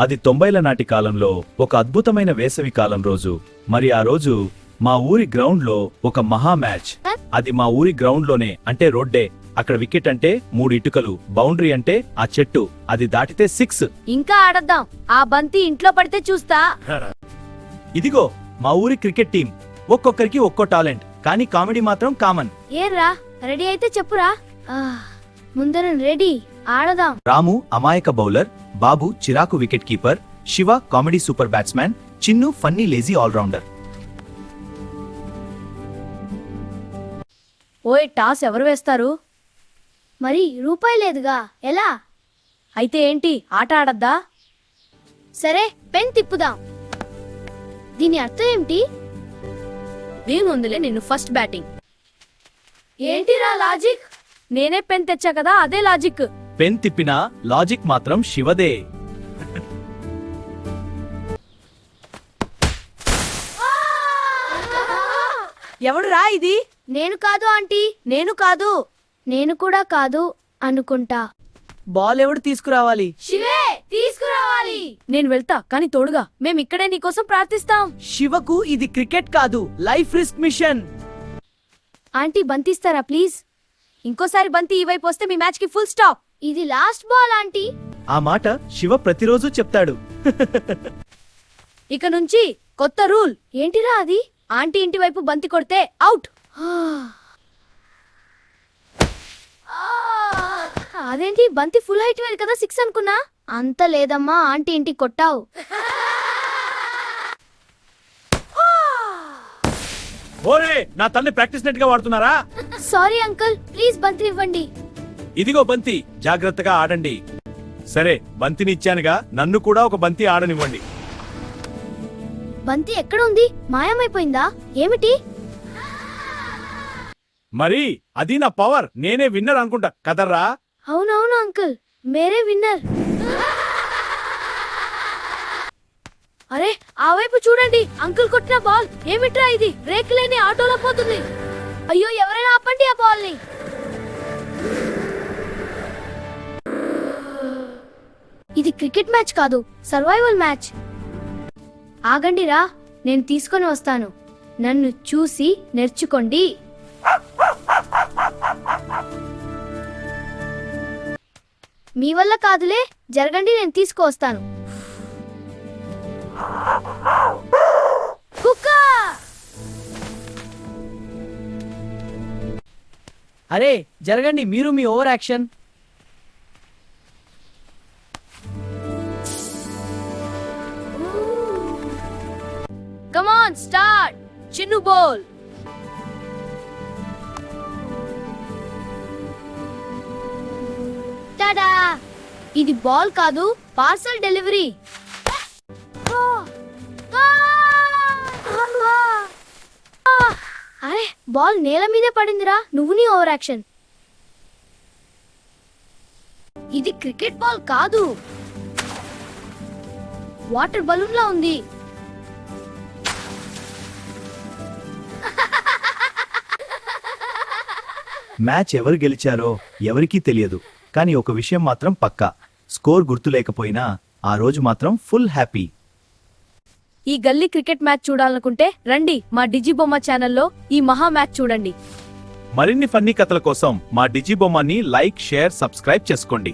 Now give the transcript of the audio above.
అది 90ల నాటి కాలంలో ఒక అద్భుతమైన వేసవి కాలం రోజు. మరి ఆ రోజు మా ఊరి గ్రౌండ్ లో ఒక మహా మ్యాచ్. అది మా ఊరి గ్రౌండ్ లోనే, అంటే రోడ్డే. అక్కడ వికెట్ అంటే 3 ఇటుకలు, బౌండరీ అంటే ఆ చెట్టు, అది దాటితే 6. ఇంకా ఆడద్దాం. ఆ బంతి ఇంట్లో పడితే చూస్తా. ఇదిగో మా ఊరి క్రికెట్ టీం. ఒక్కొక్కరికి ఒక్కో టాలెంట్, కానీ కామెడీ మాత్రం కామన్. ఏర్రా, రెడీ అయితే చెప్పురా. ముందర రెడీ, ఆడదాం. రాము అమాయక బౌలర్, బాబు చిరాకు wicket keeper, Shiva comedy super batsmen, Chinnu funny lazy all rounder. ఓయ్, టాస్ ఎవరు వేస్తారు? మరి రూపాయి లేదుగా, ఎలా? అయితే ఏంటి, ఆట ఆడద్దా? సరే, పెన్ తిప్పుదాం. దీని అర్థం ఏమిటి? దీని నిన్ను ఫస్ట్ బ్యాటింగ్. ఏంటిరా లాజిక్? నేనే పెన్ తెచ్చా కదా, అదే లాజిక్. పెన్ తిప్పినా లాజిక్ మాత్రం శివదే. ఎవడురా ఇది? నేను కాదు ఆంటీ. నేను కాదు. నేను కూడా కాదు అనుకుంటా. బాల్ ఎవడు తీసుకురావాలి? శివే తీసుకురావాలి. నేను వెళ్తా, కానీ తోడుగా. మేమిక్కడే నీకోసం ప్రార్థిస్తాం. శివకు ఇది క్రికెట్ కాదు, లైఫ్ రిస్క్ మిషన్. ఆంటీ బంతిస్తారా ప్లీజ్? ఇంకోసారి బంతి ఈ వైపు వస్తే మీ మ్యాచ్ కి ఫుల్ స్టాప్. ఇది లాస్ట్ బాల్ ఆంటీ. ఆ మాట శివ ప్రతిరోజు చెప్తాడు. ఇక నుంచి కొత్త రూల్. ఏంటిరా అది? ఆంటీ ఇంటి వైపు బంతి కొడితే అవుట్. అదేంటి, బంతి ఫుల్ హైట్ వేది కదా, 6 అనుకున్నా. అంత లేదమ్మా, ఆంటీ ఇంటికి కొట్టావు. ఓరే, నా తల్లి ప్రాక్టీస్ నెట్ గా వాడుతున్నారా? సారీ అంకుల్, ప్లీజ్ బంతి ఇవ్వండి. ఇదిగో బంతి, జాగ్రత్తగా ఆడండి. సరే, బంతిని ఇచ్చానుగా, నన్ను కూడా ఒక బంతి ఆడనివ్వండి. బంతి ఎక్కడ ఉంది? మాయమైపోయిందా ఏమిటి? మరి అది నా పవర్, నేనే విన్నర్ అనుకుంటా కదర్రా. అవునవును అంకుల్, మేరే విన్నర్. అరే, ఆ వైపు చూడండి, అంకుల్ కొట్టిన బాల్. ఏమిట్రా ఇది? బ్రేక్ లేని ఆటోలో పోతుంది. అయ్యో, ఎవరైనా ఆపండి ఆ బాల్ ని. ఇది క్రికెట్ మ్యాచ్ కాదు, సర్వైవల్ మ్యాచ్. ఆగండిరా, నేను తీసుకొని వస్తాను. నన్ను చూసి నేర్చుకోండి. మీ వల్ల కాదులే, జరగండి, నేను తీసుకువస్తాను. కుక్క! అరే జరగండి, మీరు మీ over action. Come on, start. Chinnu ball. Tada! ఇది బాల్ కాదు, పార్సల్ డెలివరీ. అరే, బాల్ నేల మీదే పడిందిరా. నువ్వు నీ ఓవర్ యాక్షన్. ఇది క్రికెట్ బాల్ కాదు, వాటర్ బలూన్ లా ఉంది. మ్యాచ్ ఎవరు గెలిచారో ఎవరికీ తెలియదు, కానీ ఒక విషయం మాత్రం పక్కా, స్కోర్ గుర్తులేకపోయినా ఆ రోజు మాత్రం ఫుల్ హ్యాపీ. ఈ గల్లీ క్రికెట్ మ్యాచ్ చూడాలనుకుంటే రండి, మా డిజిబొమ్మ ఛానల్లో ఈ మహా మ్యాచ్ చూడండి. మరిన్ని ఫన్నీ కథల కోసం మా డిజిబొమ్మని లైక్, షేర్, సబ్స్క్రైబ్ చేసుకోండి.